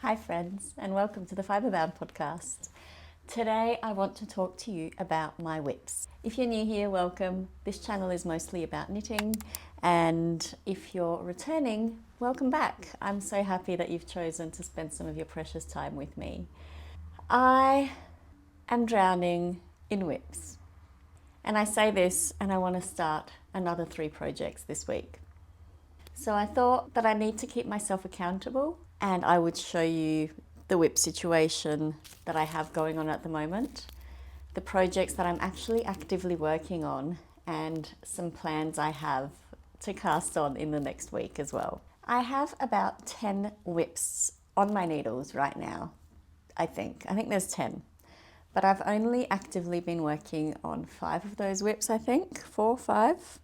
Hi friends, and welcome to the Fiberbound podcast. Today I want to talk to you about my WIPs. If you're new here, welcome. This channel is mostly about knitting, and if you're returning, welcome back. I'm so happy that you've chosen to spend some of your precious time with me. I am drowning in WIPs, and I say this and I want to start another 3 projects this week. So I thought that I need to keep myself accountable, and I would show you the WIP situation that I have going on at the moment, the projects that I'm actually actively working on, and some plans I have to cast on in the next week as well. I have about 10 WIPs on my needles right now, I think there's 10. But I've only actively been working on 5 of those WIPs, I think, 4 or 5.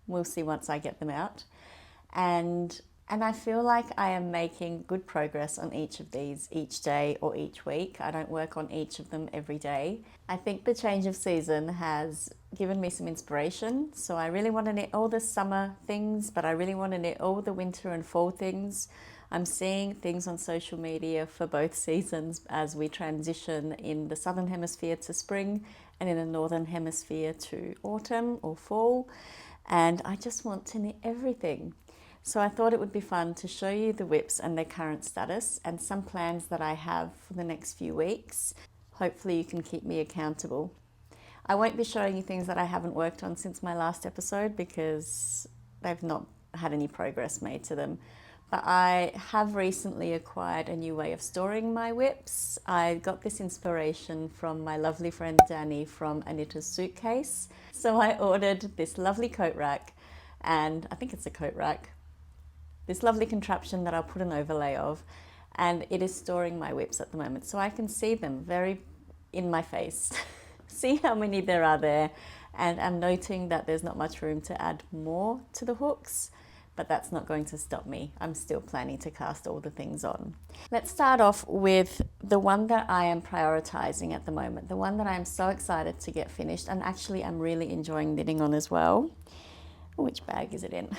We'll see once I get them out. And I feel like I am making good progress on each of these each day or each week. I don't work on each of them every day. I think the change of season has given me some inspiration. So I really want to knit all the summer things, but I really want to knit all the winter and fall things. I'm seeing things on social media for both seasons as we transition in the southern hemisphere to spring and in the northern hemisphere to autumn or fall. And I just want to knit everything. So I thought it would be fun to show you the WIPs and their current status and some plans that I have for the next few weeks. Hopefully you can keep me accountable. I won't be showing you things that I haven't worked on since my last episode because they've not had any progress made to them. But I have recently acquired a new way of storing my WIPs. I got this inspiration from my lovely friend Danny from A Knitter's Suitcase. So I ordered this lovely coat rack, and I think it's a coat rack. This lovely contraption that I'll put an overlay of, and it is storing my WIPs at the moment, so I can see them very in my face. See how many there are there, and I'm noting that there's not much room to add more to the hooks, but that's not going to stop me. I'm still planning to cast all the things on. Let's start off with the one that I am prioritizing at the moment, the one that I'm so excited to get finished, and actually I'm really enjoying knitting on as well. Which bag is it in?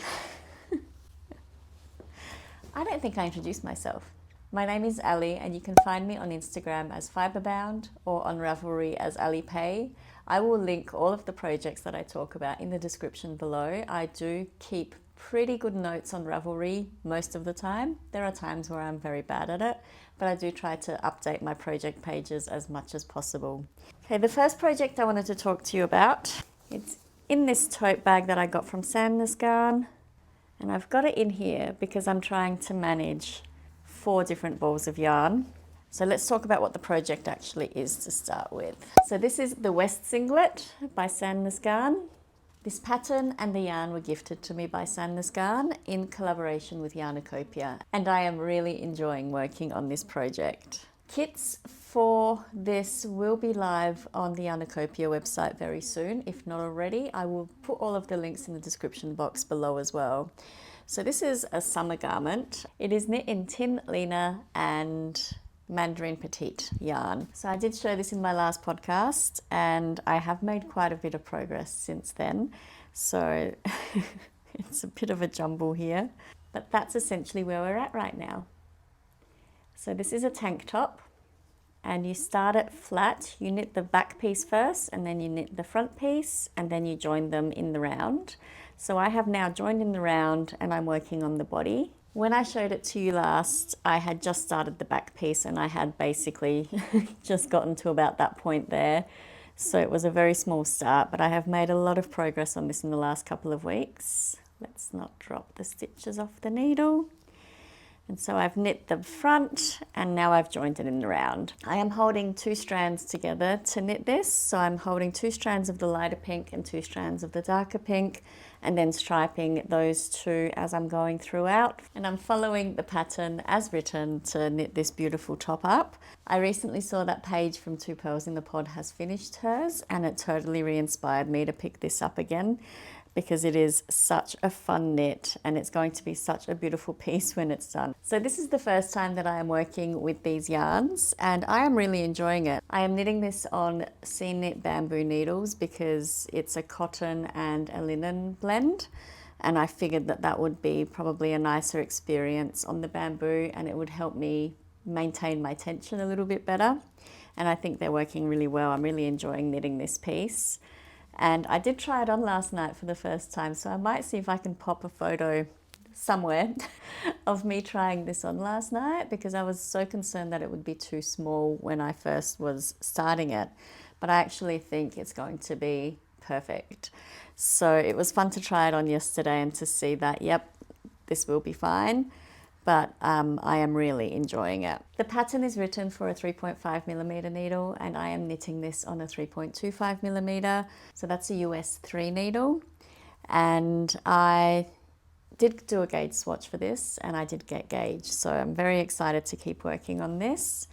I don't think I introduced myself. My name is Ali, and you can find me on Instagram as Fiberbound or on Ravelry as Ali Pay. I will link all of the projects that I talk about in the description below. I do keep pretty good notes on Ravelry most of the time. There are times where I'm very bad at it, but I do try to update my project pages as much as possible. Okay, the first project I wanted to talk to you about, it's in this tote bag that I got from Sandnes Garn. And I've got it in here because I'm trying to manage 4 different balls of yarn. So let's talk about what the project actually is to start with. So this is the West Singlet by Sandnes Garn. This pattern and the yarn were gifted to me by Sandnes Garn in collaboration with Yarniecopia, and I am really enjoying working on this project. Kits for this will be live on the Yarniecopia website very soon, if not already. I will put all of the links in the description box below as well. So this is a summer garment. It is knit in Tynn Line and Mandarin petite yarn. So I did show this in my last podcast, and I have made quite a bit of progress since then. So it's a bit of a jumble here, but that's essentially where we're at right now. So this is a tank top, and you start it flat. You knit the back piece first, and then you knit the front piece, and then you join them in the round. So I have now joined in the round, and I'm working on the body. When I showed it to you last, I had just started the back piece, and I had basically just gotten to about that point there. So it was a very small start, but I have made a lot of progress on this in the last couple of weeks. Let's not drop the stitches off the needle. And so I've knit the front, and now I've joined it in the round. I am holding 2 strands together to knit this. So I'm holding 2 strands of the lighter pink and 2 strands of the darker pink, and then striping those 2 as I'm going throughout. And I'm following the pattern as written to knit this beautiful top up. I recently saw that Paige from 2 Pearls in the Pod has finished hers, and it totally re-inspired me to pick this up again, because it is such a fun knit, and it's going to be such a beautiful piece when it's done. So this is the first time that I am working with these yarns, and I am really enjoying it. I am knitting this on Sea-Knit bamboo needles because it's a cotton and a linen blend, and I figured that that would be probably a nicer experience on the bamboo, and it would help me maintain my tension a little bit better. And I think they're working really well. I'm really enjoying knitting this piece. And I did try it on last night for the first time, so I might see if I can pop a photo somewhere of me trying this on last night, because I was so concerned that it would be too small when I first was starting it. But I actually think it's going to be perfect. So it was fun to try it on yesterday and to see that, yep, this will be fine. But I am really enjoying it. The pattern is written for a 3.5mm needle, and I am knitting this on a 3.25mm. So that's a US 3 needle. And I did do a gauge swatch for this, and I did get gauge. So I'm very excited to keep working on this.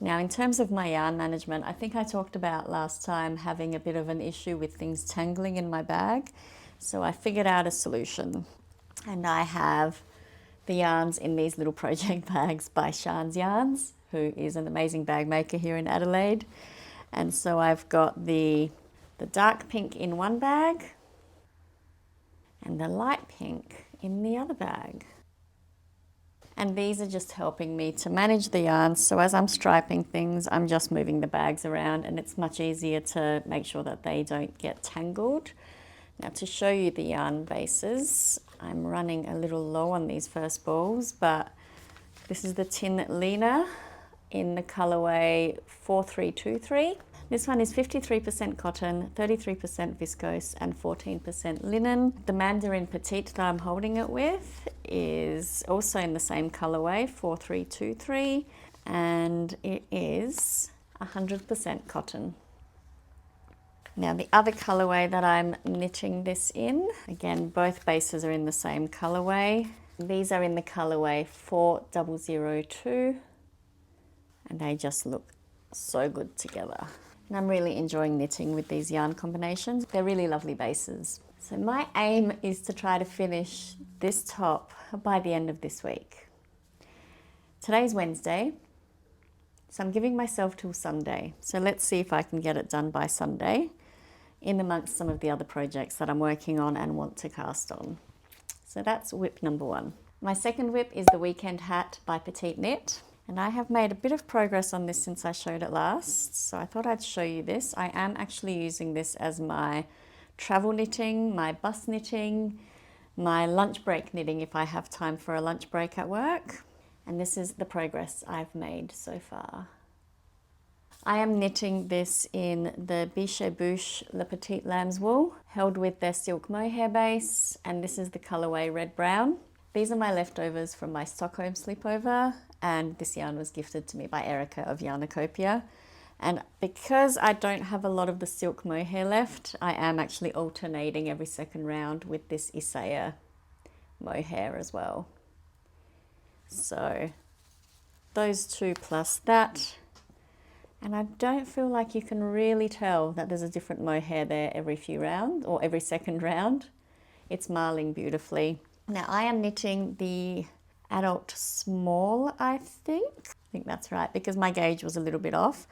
Now, in terms of my yarn management, I think I talked about last time having a bit of an issue with things tangling in my bag. So I figured out a solution, and I have the yarns in these little project bags by Shan's Yarns, who is an amazing bag maker here in Adelaide. And so I've got the dark pink in one bag and the light pink in the other bag. And these are just helping me to manage the yarns. So as I'm striping things, I'm just moving the bags around, and it's much easier to make sure that they don't get tangled. Now, to show you the yarn bases, I'm running a little low on these first balls, but this is the Tynn Line in the colorway 4323. This one is 53% cotton, 33% viscose, and 14% linen. The Mandarin Petite that I'm holding it with is also in the same colorway, 4323, and it is 100% cotton. Now, the other colorway that I'm knitting this in, again, both bases are in the same colorway. These are in the colorway 4002, and they just look so good together. And I'm really enjoying knitting with these yarn combinations. They're really lovely bases. So my aim is to try to finish this top by the end of this week. Today's Wednesday, so I'm giving myself till Sunday. So let's see if I can get it done by Sunday, in amongst some of the other projects that I'm working on and want to cast on. So that's WIP number 1. My second WIP is the Weekend Hat by PetiteKnit. And I have made a bit of progress on this since I showed it last. So I thought I'd show you this. I am actually using this as my travel knitting, my bus knitting, my lunch break knitting if I have time for a lunch break at work. And this is the progress I've made so far. I am knitting this in the Biche Bouche Le Petit Lamb's Wool, held with their silk mohair base, and this is the colorway Red Brown. These are my leftovers from my Stockholm sleepover, and this yarn was gifted to me by Erica of Yarniecopia. And because I don't have a lot of the silk mohair left, I am actually alternating every second round with this Isaiah mohair as well. So those two plus that. And I don't feel like you can really tell that there's a different mohair there every few rounds or every second round. It's marling beautifully. Now I am knitting the adult small, I think that's right, because my gauge was a little bit off.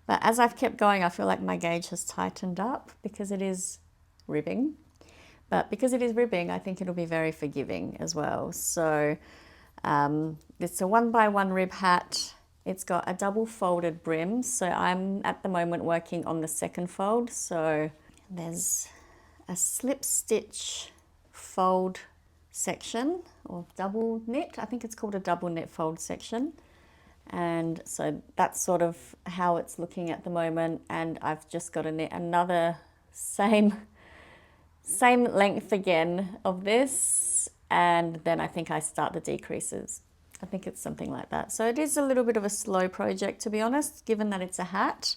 But as I've kept going, I feel like my gauge has tightened up because it is ribbing. But because it is ribbing, I think it'll be very forgiving as well. So it's a 1x1 rib hat. It's got a double folded brim, so I'm at the moment working on the second fold. So there's a slip stitch fold section, or double knit. I think it's called a double knit fold section. And so that's sort of how it's looking at the moment. And I've just got to knit another same length again of this. And then I think I start the decreases. I think it's something like that. So it is a little bit of a slow project, to be honest, given that it's a hat,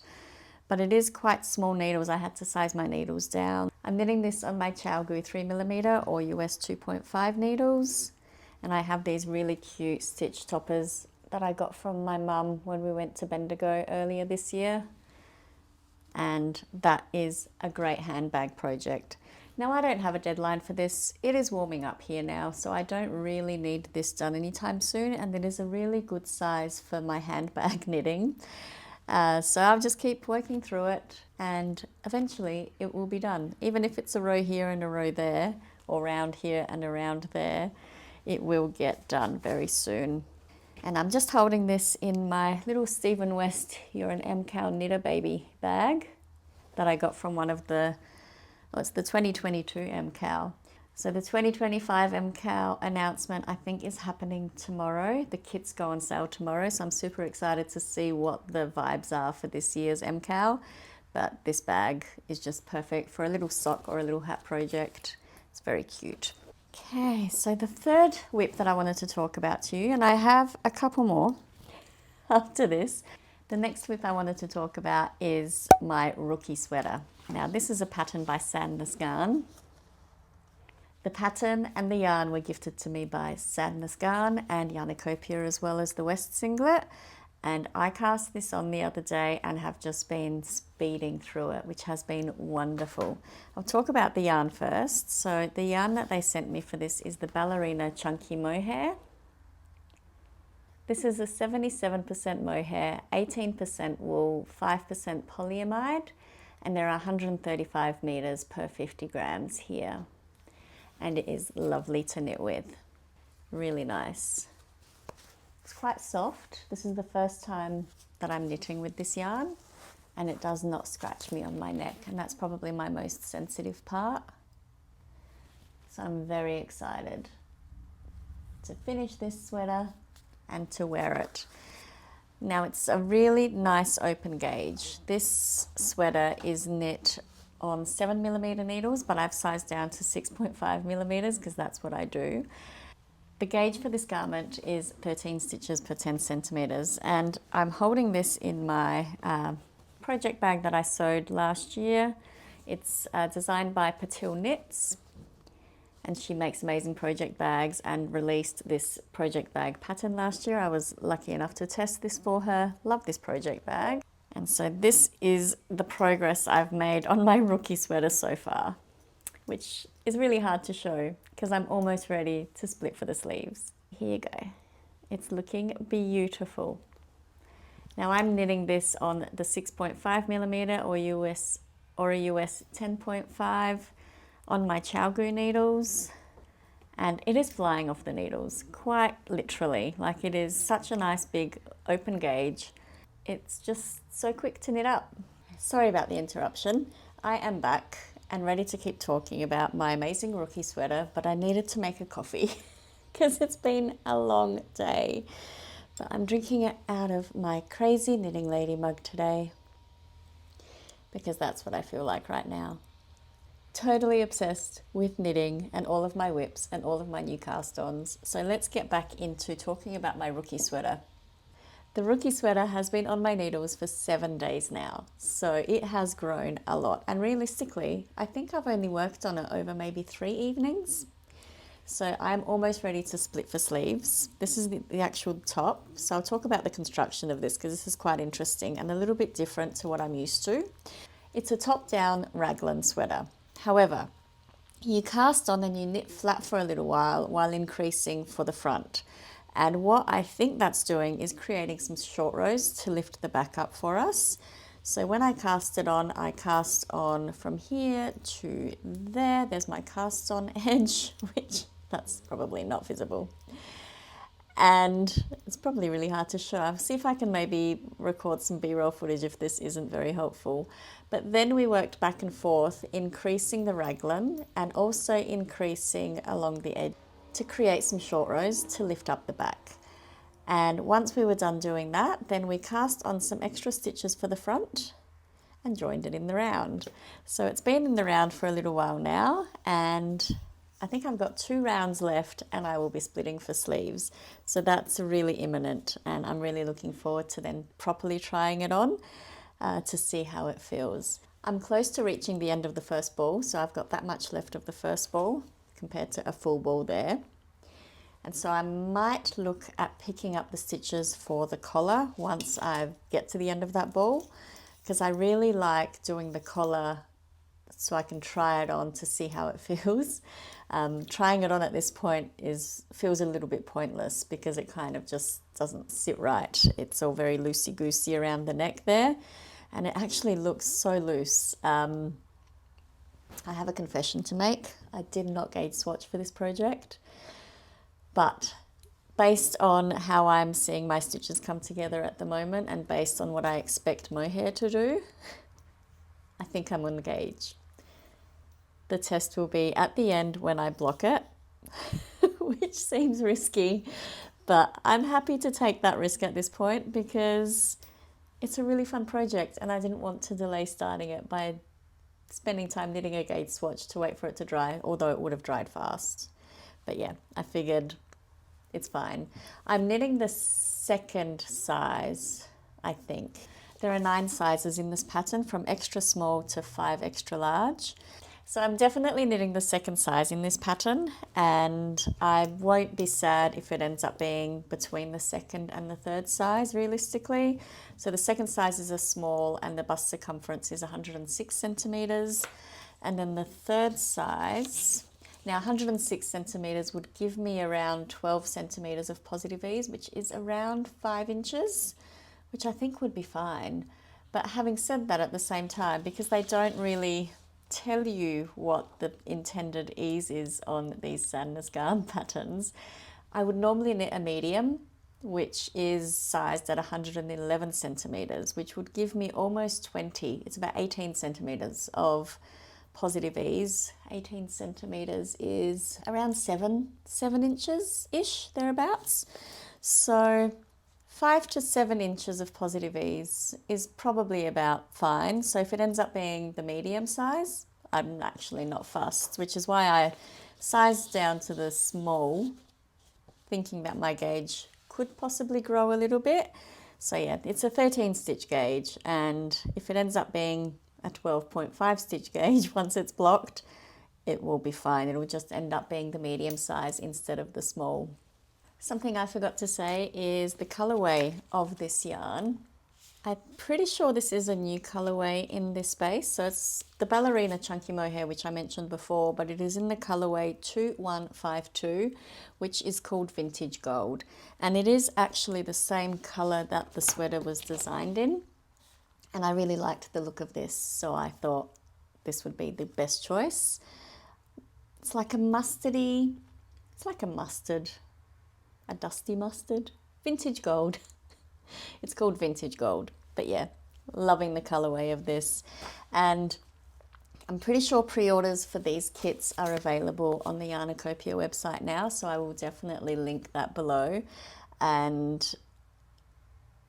but it is quite small needles. I had to size my needles down. I'm knitting this on my ChowGoo 3mm or US 2.5 needles. And I have these really cute stitch toppers that I got from my mum when we went to Bendigo earlier this year. And that is a great handbag project. Now, I don't have a deadline for this. It is warming up here now, so I don't really need this done anytime soon, and it is a really good size for my handbag knitting. So I'll just keep working through it, and eventually it will be done. Even if it's a row here and a row there, or round here and around there, it will get done very soon. And I'm just holding this in my little Stephen West You're an MCal Knitter Baby bag that I got from one of the, oh, it's the 2022 MCal. So the 2025 MCal announcement I think is happening tomorrow. The kits go on sale tomorrow, so I'm super excited to see what the vibes are for this year's MCal. But this bag is just perfect for a little sock or a little hat project. It's very cute. Okay, so the third WIP that I wanted to talk about to you, and I have a couple more after this. The next WIP I wanted to talk about is my rookie sweater. Now this is a pattern by Sandnes Garn. The pattern and the yarn were gifted to me by Sandnes Garn and Yarniecopia, as well as the West Singlet. And I cast this on the other day and have just been speeding through it, which has been wonderful. I'll talk about the yarn first. So the yarn that they sent me for this is the Ballerina Chunky Mohair. This is a 77% mohair, 18% wool, 5% polyamide, and there are 135 meters per 50 grams here. And it is lovely to knit with. Really nice. It's quite soft. This is the first time that I'm knitting with this yarn, and it does not scratch me on my neck, and that's probably my most sensitive part. So I'm very excited to finish this sweater and to wear it. Now it's a really nice open gauge. This sweater is knit on 7mm needles, but I've sized down to 6.5mm because that's what I do. The gauge for this garment is 13 stitches per 10 centimeters, and I'm holding this in my project bag that I sewed last year. It's designed by PetiteKnit, and she makes amazing project bags and released this project bag pattern last year. I was lucky enough to test this for her. Love this project bag. And so this is the progress I've made on my rookie sweater so far, which is really hard to show because I'm almost ready to split for the sleeves. Here you go. It's looking beautiful. Now I'm knitting this on the 6.5mm or a US 10.5 on my Chowgoo needles, and it is flying off the needles, quite literally. Like, it is such a nice big open gauge. It's just so quick to knit up. Sorry about the interruption. I am back and ready to keep talking about my amazing rookie sweater, but I needed to make a coffee because it's been a long day. But I'm drinking it out of my crazy knitting lady mug today because that's what I feel like right now. Totally obsessed with knitting and all of my WIPs and all of my new cast-ons. So let's get back into talking about my rookie sweater. The rookie sweater has been on my needles for 7 days now, so it has grown a lot. And realistically, I think I've only worked on it over maybe 3 evenings. So I'm almost ready to split for sleeves. This is the actual top. So I'll talk about the construction of this because this is quite interesting and a little bit different to what I'm used to. It's a top-down raglan sweater. However, you cast on and you knit flat for a little while increasing for the front. And what I think that's doing is creating some short rows to lift the back up for us. So when I cast it on, I cast on from here to there. There's my cast on edge, which that's probably not visible. And it's probably really hard to show. I'll see if I can maybe record some B-roll footage if this isn't very helpful. But then we worked back and forth, increasing the raglan and also increasing along the edge to create some short rows to lift up the back. And once we were done doing that, then we cast on some extra stitches for the front and joined it in the round. So it's been in the round for a little while now, and I think I've got 2 rounds left and I will be splitting for sleeves. So that's really imminent, and I'm really looking forward to then properly trying it on to see how it feels. I'm close to reaching the end of the first ball, so I've got that much left of the first ball compared to a full ball there. And so I might look at picking up the stitches for the collar once I get to the end of that ball, because I really like doing the collar so I can try it on to see how it feels. Trying it on at this point feels a little bit pointless because it kind of just doesn't sit right. It's all very loosey-goosey around the neck there, and it actually looks so loose. I have a confession to make. I did not gauge swatch for this project, but based on how I'm seeing my stitches come together at the moment and based on what I expect mohair to do, I think I'm on the gauge. The test will be at the end when I block it, which seems risky, but I'm happy to take that risk at this point because it's a really fun project and I didn't want to delay starting it by spending time knitting a gauge swatch to wait for it to dry, although it would have dried fast. But yeah, I figured it's fine. I'm knitting the second size, I think. There are 9 sizes in this pattern, from extra small to 5 extra large. So I'm definitely knitting the second size in this pattern, and I won't be sad if it ends up being between the second and the third size realistically. So the second size is a small and the bust circumference is 106 centimeters. And then the third size, now 106 centimeters would give me around 12 centimeters of positive ease, which is around 5 inches, which I think would be fine. But having said that, at the same time, because they don't really tell you what the intended ease is on these Sandnes Garn patterns, I would normally knit a medium, which is sized at 111 centimeters, which would give me almost 20. It's about 18 centimeters of positive ease. 18 centimeters is around 7 inches-ish, thereabouts. So 5 to 7 inches of positive ease is probably about fine. So if it ends up being the medium size, I'm actually not fussed, which is why I sized down to the small, thinking that my gauge could possibly grow a little bit. So yeah, it's a 13 stitch gauge, and if it ends up being a 12.5 stitch gauge once it's blocked, it will be fine. It will just end up being the medium size instead of the small. Something I forgot to say is the colorway of this yarn. I'm pretty sure this is a new colorway in this space. So it's the Ballerina Chunky Mohair, which I mentioned before, but it is in the colorway 2152, which is called Vintage Gold. And it is actually the same color that the sweater was designed in. And I really liked the look of this, so I thought this would be the best choice. It's like a mustardy, it's like a mustard, a dusty mustard, vintage gold. It's called Vintage Gold, but yeah, loving the colorway of this. And I'm pretty sure pre-orders for these kits are available on the Yarniecopia website now, so I will definitely link that below. And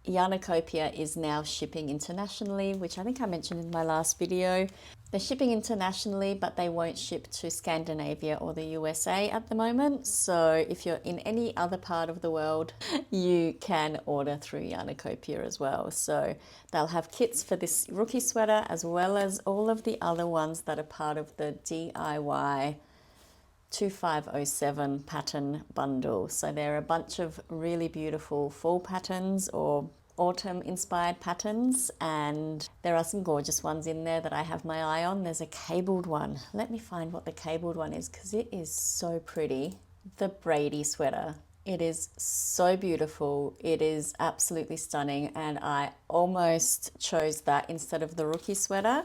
Yarniecopia is now shipping internationally, which I think I mentioned in my last video. They're shipping internationally, but they won't ship to Scandinavia or the USA at the moment. So if you're in any other part of the world, you can order through Yarniecopia as well. So they'll have kits for this rookie sweater as well as all of the other ones that are part of the DIY 2507 pattern bundle. So there are a bunch of really beautiful fall patterns or autumn inspired patterns, and there are some gorgeous ones in there that I have my eye on. There's a cabled one. Let me find what the cabled one is because it is so pretty. The Brady sweater. It is so beautiful. It is absolutely stunning, and I almost chose that instead of the rookie sweater.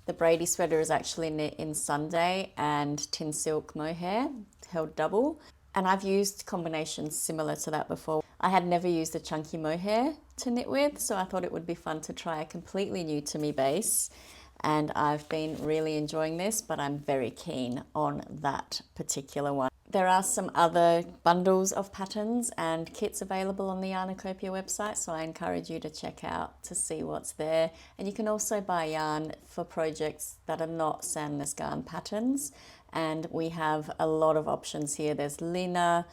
The Brady sweater is actually knit in Sunday and Tynn silk mohair, held double. And I've used combinations similar to that before. I had never used a chunky mohair to knit with, so I thought it would be fun to try a completely new to me base. And I've been really enjoying this, but I'm very keen on that particular one. There are some other bundles of patterns and kits available on the Yarniecopia website, so I encourage you to check out to see what's there. And you can also buy yarn for projects that are not Sandnes Garn patterns. And we have a lot of options here. There's Lina,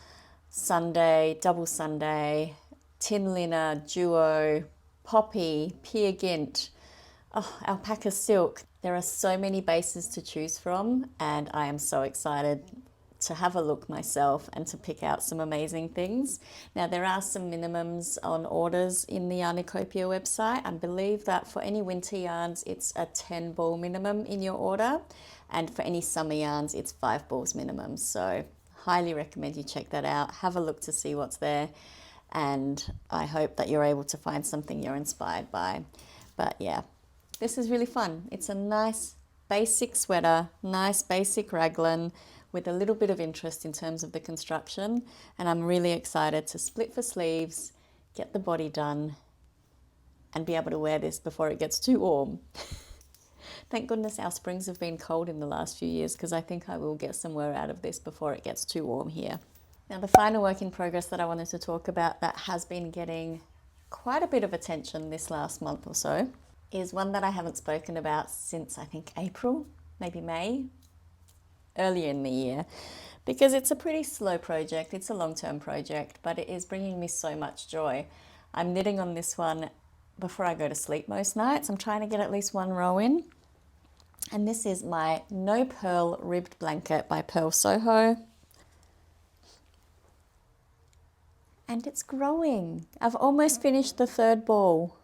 Sunday, Double Sunday, Tin Lina, Duo, Poppy, Peer Gynt, Alpaca Silk. There are so many bases to choose from, and I am so excited to have a look myself and to pick out some amazing things. Now there are some minimums on orders in the Yarniecopia website. I believe that for any winter yarns it's a 10 ball minimum in your order, and for any summer yarns it's 5 balls minimum. So highly recommend you check that out, have a look to see what's there, and I hope that you're able to find something you're inspired by. But yeah, this is really fun. It's a nice basic sweater, nice basic raglan with a little bit of interest in terms of the construction, and I'm really excited to split for sleeves, get the body done, and be able to wear this before it gets too warm. Thank goodness our springs have been cold in the last few years, because I think I will get some wear out of this before it gets too warm here. Now, the final work in progress that I wanted to talk about that has been getting quite a bit of attention this last month or so is one that I haven't spoken about since I think April, maybe May, earlier in the year, because it's a pretty slow project. It's a long-term project, but it is bringing me so much joy. I'm knitting on this one before I go to sleep most nights. I'm trying to get at least one row in. And this is my No Purl ribbed blanket by Purl Soho. And it's growing. I've almost finished the third ball.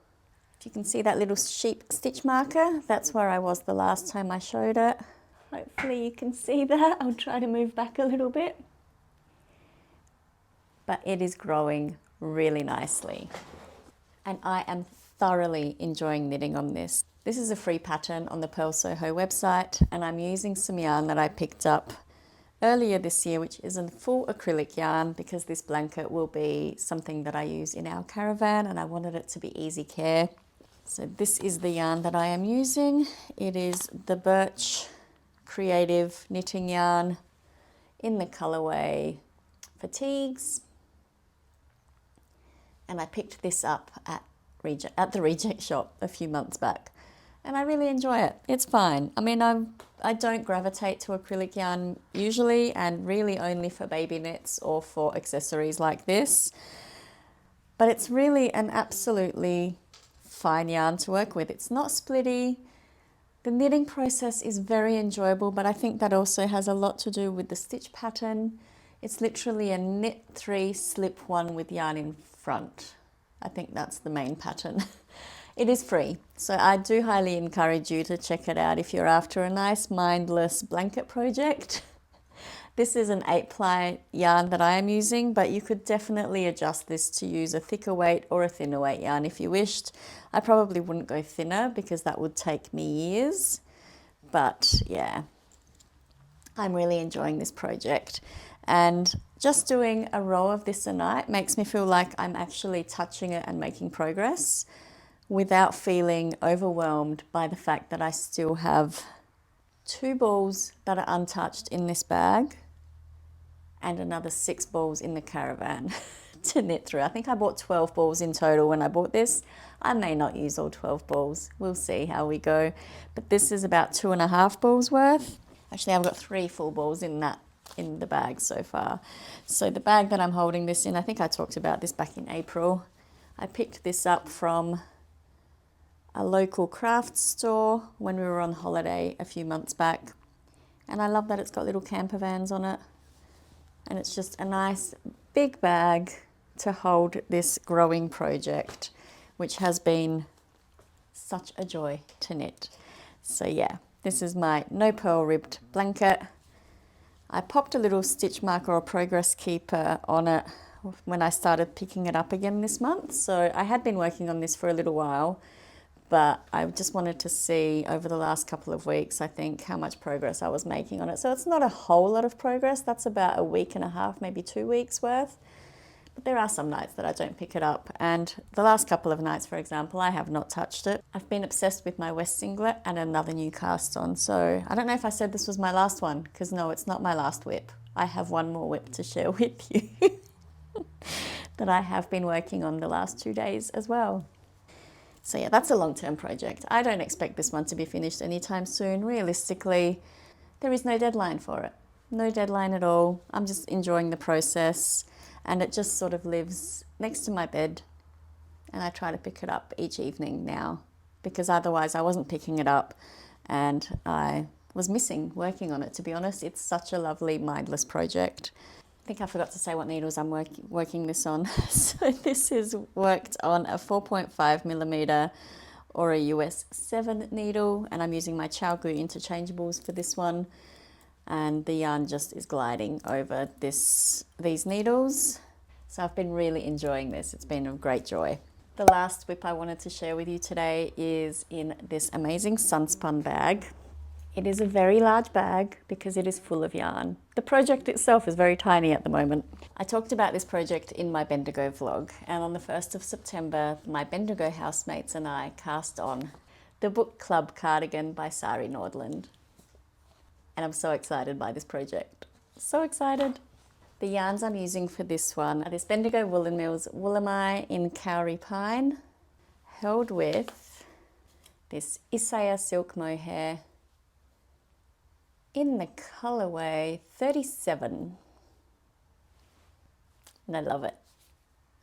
If you can see that little sheep stitch marker, that's where I was the last time I showed it. Hopefully you can see that. I'll try to move back a little bit. But it is growing really nicely. And I am thoroughly enjoying knitting on this. This is a free pattern on the Purl Soho website, and I'm using some yarn that I picked up earlier this year, which is a full acrylic yarn, because this blanket will be something that I use in our caravan and I wanted it to be easy care. So this is the yarn that I am using. It is the Birch Creative knitting yarn in the colorway Fatigues. And I picked this up at the Reject Shop a few months back, and I really enjoy it. It's fine. I mean, I don't gravitate to acrylic yarn usually, and really only for baby knits or for accessories like this. But it's really an absolutely fine yarn to work with. It's not splitty. The knitting process is very enjoyable, but I think that also has a lot to do with the stitch pattern. It's literally a knit 3, slip 1 with yarn in front. I think that's the main pattern. It is free, so I do highly encourage you to check it out if you're after a nice mindless blanket project. This is an 8-ply yarn that I am using, but you could definitely adjust this to use a thicker weight or a thinner weight yarn if you wished. I probably wouldn't go thinner because that would take me years, but yeah, I'm really enjoying this project. And just doing a row of this a night makes me feel like I'm actually touching it and making progress without feeling overwhelmed by the fact that I still have 2 balls that are untouched in this bag and another 6 balls in the caravan to knit through. I think I bought 12 balls in total when I bought this. I may not use all 12 balls. We'll see how we go. But this is about 2.5 balls worth. Actually, I've got 3 full balls in the bag so far. So the bag that I'm holding this in, I think I talked about this back in April. I picked this up from a local craft store when we were on holiday a few months back. And I love that it's got little camper vans on it. And it's just a nice big bag to hold this growing project, which has been such a joy to knit. So yeah, this is my No Purl ribbed blanket. I popped a little stitch marker or progress keeper on it when I started picking it up again this month. So I had been working on this for a little while, but I just wanted to see over the last couple of weeks, I think, how much progress I was making on it. So it's not a whole lot of progress. That's about 1.5 weeks, maybe 2 weeks worth. But there are some nights that I don't pick it up. And the last couple of nights, for example, I have not touched it. I've been obsessed with my West Singlet and another new cast on. So I don't know if I said this was my last one, because no, it's not my last WIP. I have one more WIP to share with you that I have been working on the last 2 days as well. So yeah, that's a long-term project. I don't expect this one to be finished anytime soon. Realistically, there is no deadline for it. No deadline at all. I'm just enjoying the process, and it just sort of lives next to my bed, and I try to pick it up each evening now, because otherwise I wasn't picking it up and I was missing working on it, to be honest. It's such a lovely mindless project. I think I forgot to say what needles I'm working this on. So this is worked on a 4.5mm or a US 7 needle, and I'm using my Chow Glue interchangeables for this one. And the yarn just is gliding over these needles. So I've been really enjoying this. It's been a great joy. The last WIP I wanted to share with you today is in this amazing Sunspun bag. It is a very large bag because it is full of yarn. The project itself is very tiny at the moment. I talked about this project in my Bendigo vlog, and on the 1st of September, my Bendigo housemates and I cast on the Book Club Cardigan by Sari Nordlund. And I'm so excited by this project. So excited. The yarns I'm using for this one are this Bendigo Woolen Mills Woolamai in Kauri Pine, held with this Isaiah silk mohair in the colourway 37. And I love it.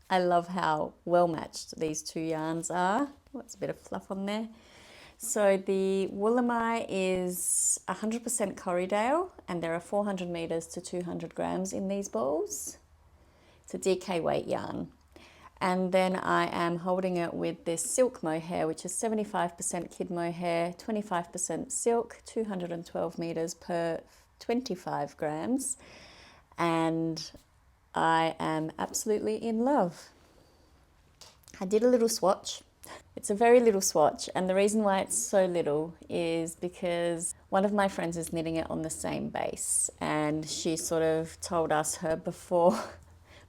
I love how well matched these two yarns are. Oh, it's a bit of fluff on there. So the Woolamai is 100% Corriedale, and there are 400 metres to 200 grams in these balls. It's a DK weight yarn. And then I am holding it with this silk mohair, which is 75% kid mohair, 25% silk, 212 metres per 25 grams. And I am absolutely in love. I did a little swatch. It's a very little swatch, and the reason why it's so little is because one of my friends is knitting it on the same base, and she sort of told us her before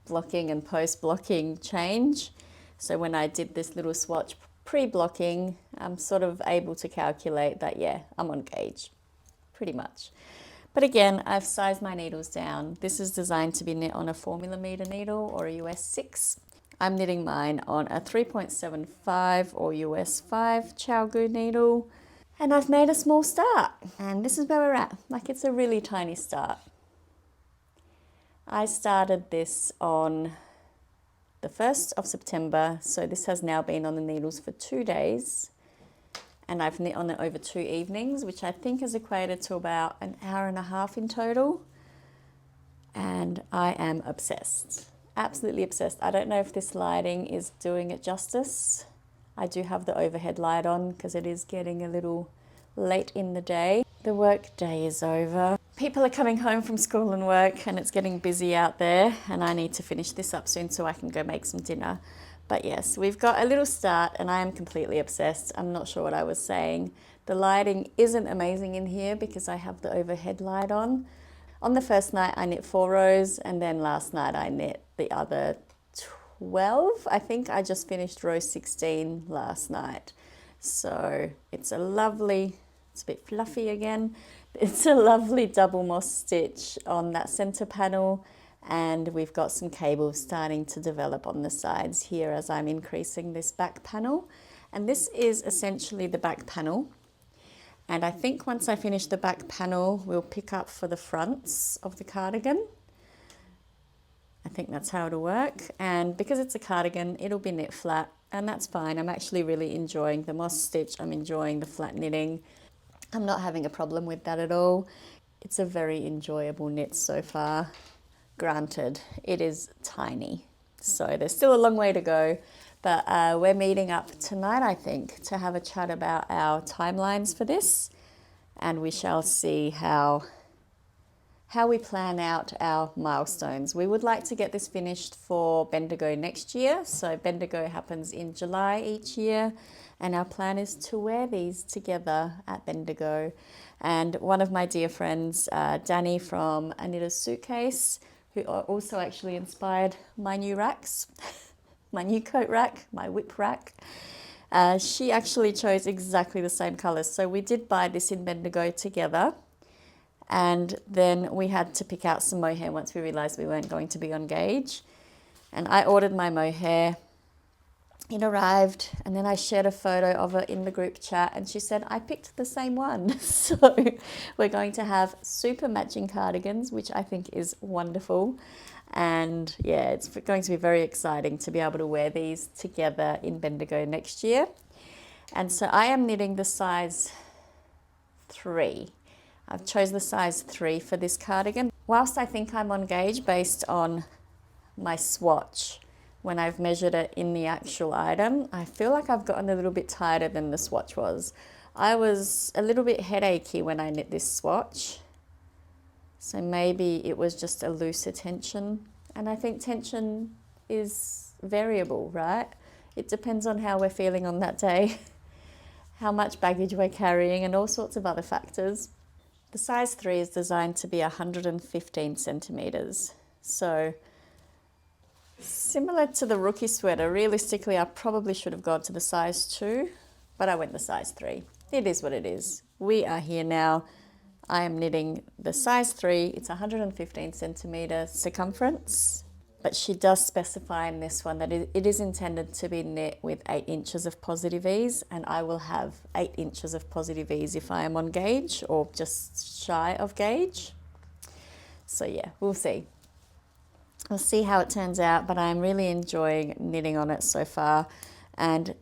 blocking and post blocking change. So when I did this little swatch pre-blocking, I'm sort of able to calculate that, yeah, I'm on gauge, pretty much. But again, I've sized my needles down. This is designed to be knit on a 4mm needle or a US 6. I'm knitting mine on a 3.75 or US 5 Chow-Gu needle. And I've made a small start. And this is where we're at. Like, it's a really tiny start. I started this on the 1st of September. So this has now been on the needles for 2 days. And I've knit on it over 2 evenings, which I think has equated to about an hour and a half in total. And I am obsessed. Absolutely obsessed. I don't know if this lighting is doing it justice. I do have the overhead light on because it is getting a little late in the day. The work day is over. People are coming home from school and work, and it's getting busy out there, and I need to finish this up soon so I can go make some dinner. But yes, we've got a little start, and I am completely obsessed. I'm not sure what I was saying. The lighting isn't amazing in here because I have the overhead light on. On the first night I knit 4 rows, and then last night I knit the other 12. I think I just finished row 16 last night. So it's a lovely, it's a bit fluffy again. It's a lovely double moss stitch on that center panel, and we've got some cables starting to develop on the sides here as I'm increasing this back panel. And this is essentially the back panel. And I think once I finish the back panel, we'll pick up for the fronts of the cardigan. I think that's how it'll work. And because it's a cardigan, it'll be knit flat, and that's fine. I'm actually really enjoying the moss stitch. I'm enjoying the flat knitting. I'm not having a problem with that at all. It's a very enjoyable knit so far. Granted, it is tiny, so there's still a long way to go. But we're meeting up tonight, I think, to have a chat about our timelines for this. And we shall see how we plan out our milestones. We would like to get this finished for Bendigo next year. So Bendigo happens in July each year. And our plan is to wear these together at Bendigo. And one of my dear friends, Danny from A Knitter's Suitcase, who also actually inspired my new racks, my new coat rack, my WIP rack. She actually chose exactly the same colours. So we did buy this in Bendigo together, and then we had to pick out some mohair once we realised we weren't going to be on gauge. And I ordered my mohair. It arrived, and then I shared a photo of it in the group chat, and she said, I picked the same one. So we're going to have super matching cardigans, which I think is wonderful. And yeah, it's going to be very exciting to be able to wear these together in Bendigo next year. And so I am knitting the size 3. I've chosen the size 3 for this cardigan. Whilst I think I'm on gauge based on my swatch, when I've measured it in the actual item, I feel like I've gotten a little bit tighter than the swatch was. I was a little bit headachy when I knit this swatch. So maybe it was just a looser tension. And I think tension is variable, right? It depends on how we're feeling on that day. how much baggage we're carrying, and all sorts of other factors. The size 3 is designed to be 115 centimeters. So similar to the rookie sweater, realistically I probably should have gone to the size 2, but I went the size 3. It is what it is. We are here now. I am knitting the size 3. It's 115 centimeter circumference, but she does specify in this one that it is intended to be knit with 8 inches of positive ease, and I will have 8 inches of positive ease if I am on gauge or just shy of gauge. So yeah, we'll see. We'll see how it turns out, but I'm really enjoying knitting on it so far. And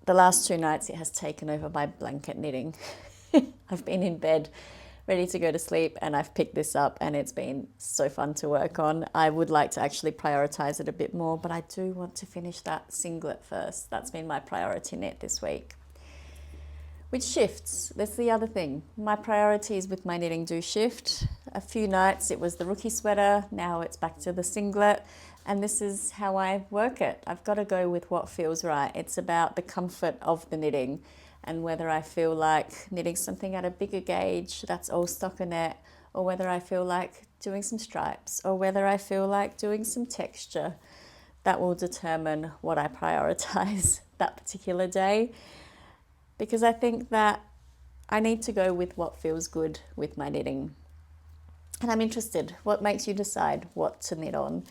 the last 2 nights it has taken over my blanket knitting. I've been in bed ready to go to sleep and I've picked this up and it's been so fun to work on. I would like to actually prioritize it a bit more, but I do want to finish that singlet first. That's been my priority knit this week. Which shifts, that's the other thing. My priorities with my knitting do shift. A few nights it was the rookie sweater, now it's back to the singlet, and this is how I work it. I've got to go with what feels right. It's about the comfort of the knitting and whether I feel like knitting something at a bigger gauge that's all stockinette, or whether I feel like doing some stripes, or whether I feel like doing some texture. That will determine what I prioritize that particular day. Because I think that I need to go with what feels good with my knitting. And I'm interested, what makes you decide what to knit on?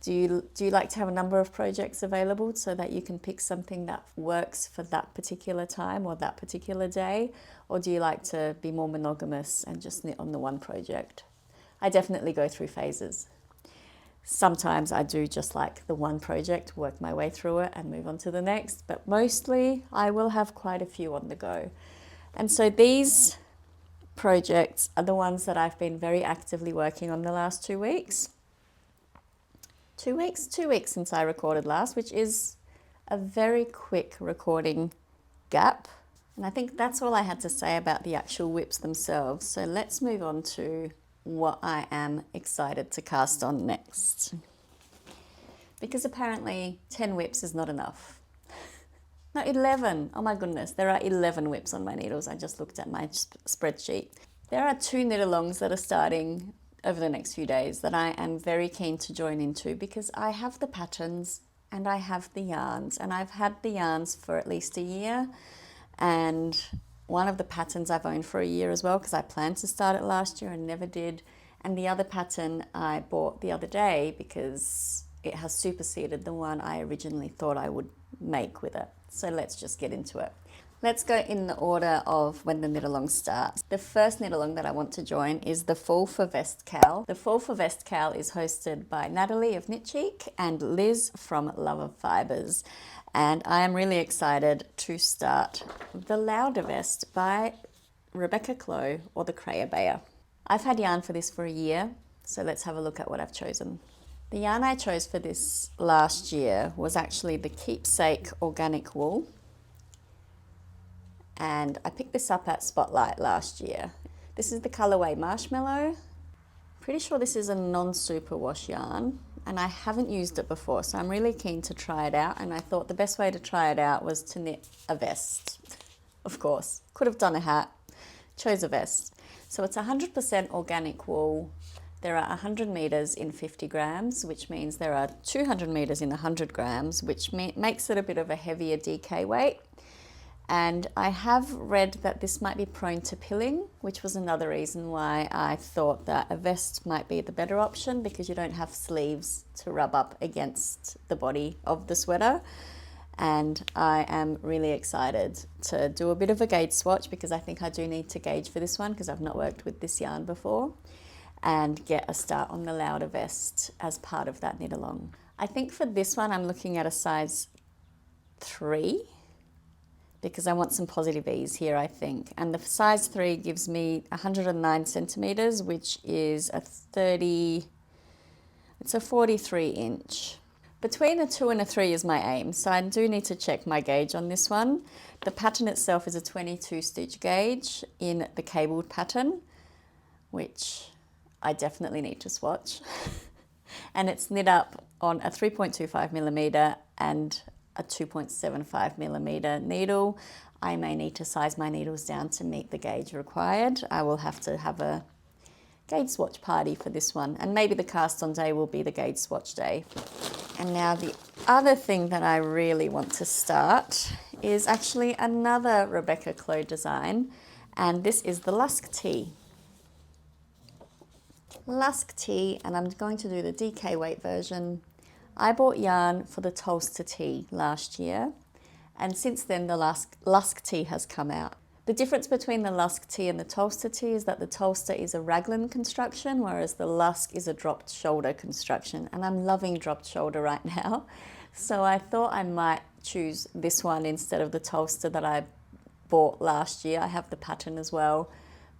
Do you like to have a number of projects available so that you can pick something that works for that particular time or that particular day? Or do you like to be more monogamous and just knit on the one project? I definitely go through phases. Sometimes I do just like the one project, work my way through it and move on to the next, but mostly I will have quite a few on the go. And so these projects are the ones that I've been very actively working on the last 2 weeks. 2 weeks? 2 weeks since I recorded last, which is a very quick recording gap. And I think that's all I had to say about the actual WIPs themselves. So let's move on to what I am excited to cast on next. Because apparently 10 WIPs is not enough. No, 11. Oh my goodness, there are 11 WIPs on my needles. I just looked at my spreadsheet. There are 2 knit-alongs that are starting over the next few days that I am very keen to join into because I have the patterns and I have the yarns, and I've had the yarns for at least a year, and one of the patterns I've owned for a year as well because I planned to start it last year and never did. And the other pattern I bought the other day because it has superseded the one I originally thought I would make with it. So let's just get into it. Let's go in the order of when the knit-along starts. The first knit-along that I want to join is the fallforvestkal. The fallforvestkal is hosted by Natalie of Knit Cheek and Liz from Love of Fibres. And I am really excited to start the Louder Vest by Rebecca Clow, or the Crayer Bayer. I've had yarn for this for a year, so let's have a look at what I've chosen. The yarn I chose for this last year was actually the Keepsake Organic Wool. And I picked this up at Spotlight last year. This is the colorway Marshmallow. Pretty sure this is a non-superwash yarn, and I haven't used it before, so I'm really keen to try it out, and I thought the best way to try it out was to knit a vest. Of course, could have done a hat, chose a vest. So it's 100% organic wool. There are 100 meters in 50 grams, which means there are 200 meters in 100 grams, which makes it a bit of a heavier DK weight. And I have read that this might be prone to pilling, which was another reason why I thought that a vest might be the better option, because you don't have sleeves to rub up against the body of the sweater. And I am really excited to do a bit of a gauge swatch, because I think I do need to gauge for this one because I've not worked with this yarn before, and get a start on the Louder Vest as part of that knit along. I think for this one I'm looking at a size 3, because I want some positive ease here, I think. And the size 3 gives me 109 centimeters, which is it's a 43 inch. Between a 2 and a 3 is my aim, so I do need to check my gauge on this one. The pattern itself is a 22 stitch gauge in the cabled pattern, which I definitely need to swatch. And it's knit up on a 3.25 millimeter and a 2.75 millimeter needle. I may need to size my needles down to meet the gauge required. I will have to have a gauge swatch party for this one, and maybe the cast on day will be the gauge swatch day. And now the other thing that I really want to start is actually another Rebecca Clow design, and this is the Lusk tee. Lusk tee, and I'm going to do the DK weight version. I bought yarn for the Tolster tee last year, and since then the Lusk tee has come out. The difference between the Lusk tee and the Tolster tee is that the Tolster is a raglan construction, whereas the Lusk is a dropped shoulder construction, and I'm loving dropped shoulder right now. So I thought I might choose this one instead of the Tolster that I bought last year. I have the pattern as well,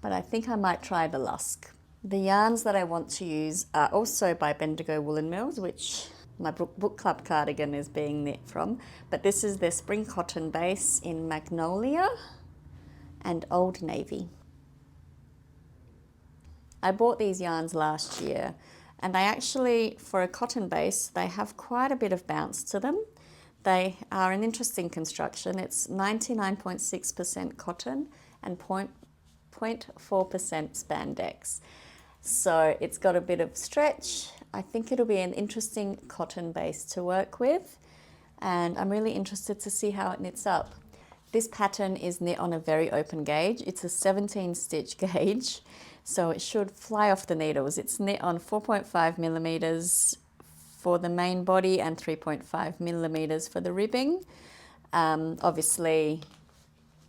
but I think I might try the Lusk. The yarns that I want to use are also by Bendigo Woolen Mills, which my book club cardigan is being knit from, but this is their spring cotton base in Magnolia and Old Navy. I bought these yarns last year, and I actually, for a cotton base, they have quite a bit of bounce to them. They are an interesting construction. It's 99.6% cotton and 0.4% spandex. So it's got a bit of stretch. I think it'll be an interesting cotton base to work with, and I'm really interested to see how it knits up. This pattern is knit on a very open gauge. It's a 17 stitch gauge, so it should fly off the needles. It's knit on 4.5 millimeters for the main body and 3.5 millimeters for the ribbing. Obviously,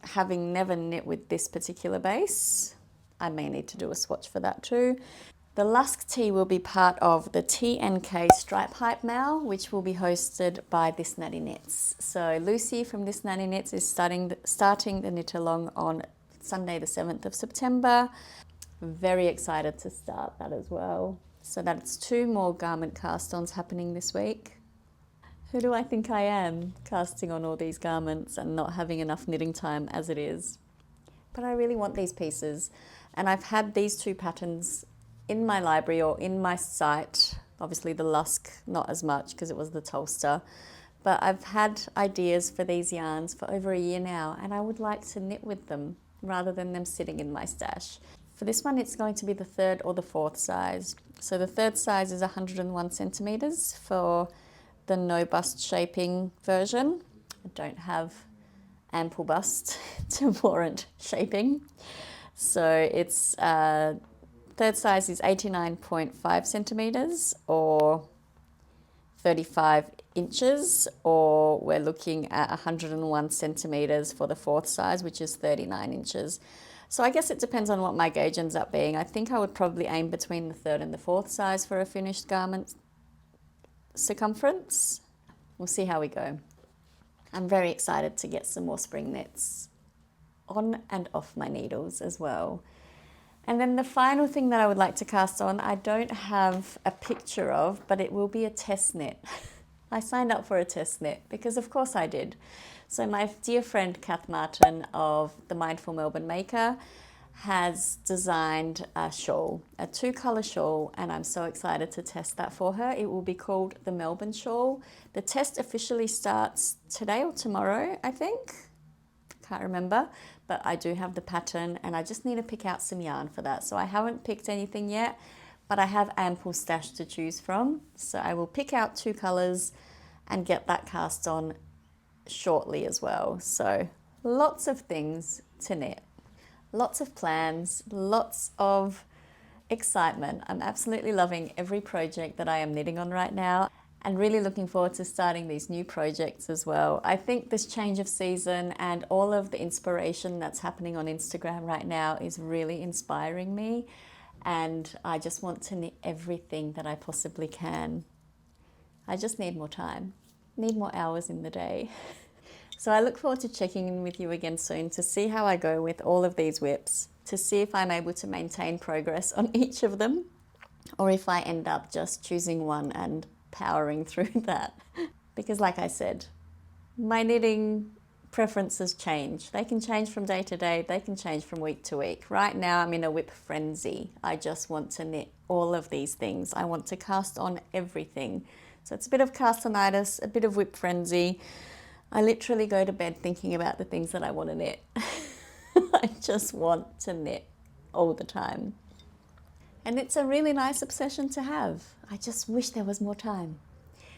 having never knit with this particular base, I may need to do a swatch for that too. The Lusk tee will be part of the TNK Stripe Hype Mail, which will be hosted by This Natty Knits. So Lucy from This Natty Knits is starting the knit along on Sunday the 7th of September. Very excited to start that as well. So that's 2 more garment cast-ons happening this week. Who do I think I am, casting on all these garments and not having enough knitting time as it is? But I really want these pieces, and I've had these 2 patterns in my library or in my site. Obviously the Lusk, not as much because it was the Tolster, but I've had ideas for these yarns for over a year now, and I would like to knit with them rather than them sitting in my stash. For this one, it's going to be the 3rd or the 4th size. So the 3rd size is 101 centimeters for the no bust shaping version. I don't have ample bust to warrant shaping. So it's 3rd size is 89.5 centimeters or 35 inches, or we're looking at 101 centimeters for the 4th size, which is 39 inches. So I guess it depends on what my gauge ends up being. I think I would probably aim between the 3rd and the 4th size for a finished garment circumference. We'll see how we go. I'm very excited to get some more spring knits on and off my needles as well. And then the final thing that I would like to cast on, I don't have a picture of, but it will be a test knit. I signed up for a test knit because of course I did. So my dear friend Kath Martin of the Mindful Melbourne Maker has designed a shawl, a 2-colour shawl, and I'm so excited to test that for her. It will be called the Melbourne Shawl. The test officially starts today or tomorrow, I think. Can't remember, but I do have the pattern and I just need to pick out some yarn for that. So I haven't picked anything yet, but I have ample stash to choose from. So I will pick out 2 colours and get that cast on shortly as well. So lots of things to knit, lots of plans, lots of excitement. I'm absolutely loving every project that I am knitting on right now, and really looking forward to starting these new projects as well. I think this change of season and all of the inspiration that's happening on Instagram right now is really inspiring me, and I just want to knit everything that I possibly can. I just need more time, need more hours in the day. So I look forward to checking in with you again soon to see how I go with all of these WIPs, to see if I'm able to maintain progress on each of them, or if I end up just choosing one and powering through that. Because like I said, my knitting preferences change. They can change from day to day, they can change from week to week. Right now I'm in a WIP frenzy. I just want to knit all of these things. I want to cast on everything. So it's a bit of castonitis, a bit of WIP frenzy. I literally go to bed thinking about the things that I want to knit. I just want to knit all the time. And it's a really nice obsession to have. I just wish there was more time.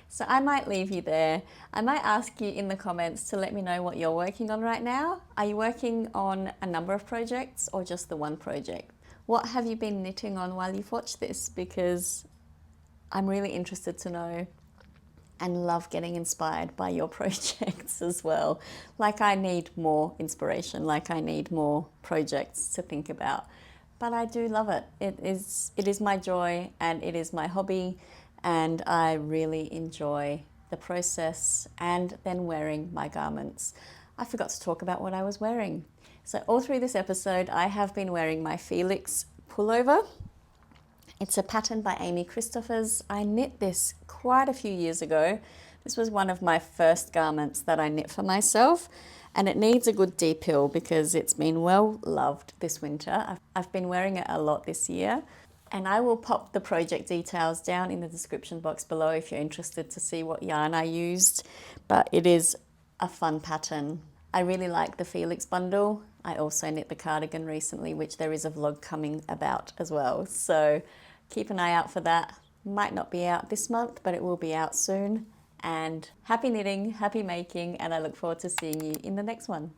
So I might leave you there. I might ask you in the comments to let me know what you're working on right now. Are you working on a number of projects or just the one project? What have you been knitting on while you've watched this? Because I'm really interested to know and love getting inspired by your projects as well. Like I need more inspiration, like I need more projects to think about. But I do love it. It is my joy and it is my hobby, and I really enjoy the process and then wearing my garments. I forgot to talk about what I was wearing. So all through this episode, I have been wearing my Felix pullover. It's a pattern by Amy Christophers. I knit this quite a few years ago. This was one of my first garments that I knit for myself, and it needs a good depill because it's been well loved this winter. I've been wearing it a lot this year, and I will pop the project details down in the description box below if you're interested to see what yarn I used, but it is a fun pattern. I really like the Felix bundle. I also knit the cardigan recently, which there is a vlog coming about as well. So keep an eye out for that. Might not be out this month, but it will be out soon. And happy knitting, happy making, and I look forward to seeing you in the next one.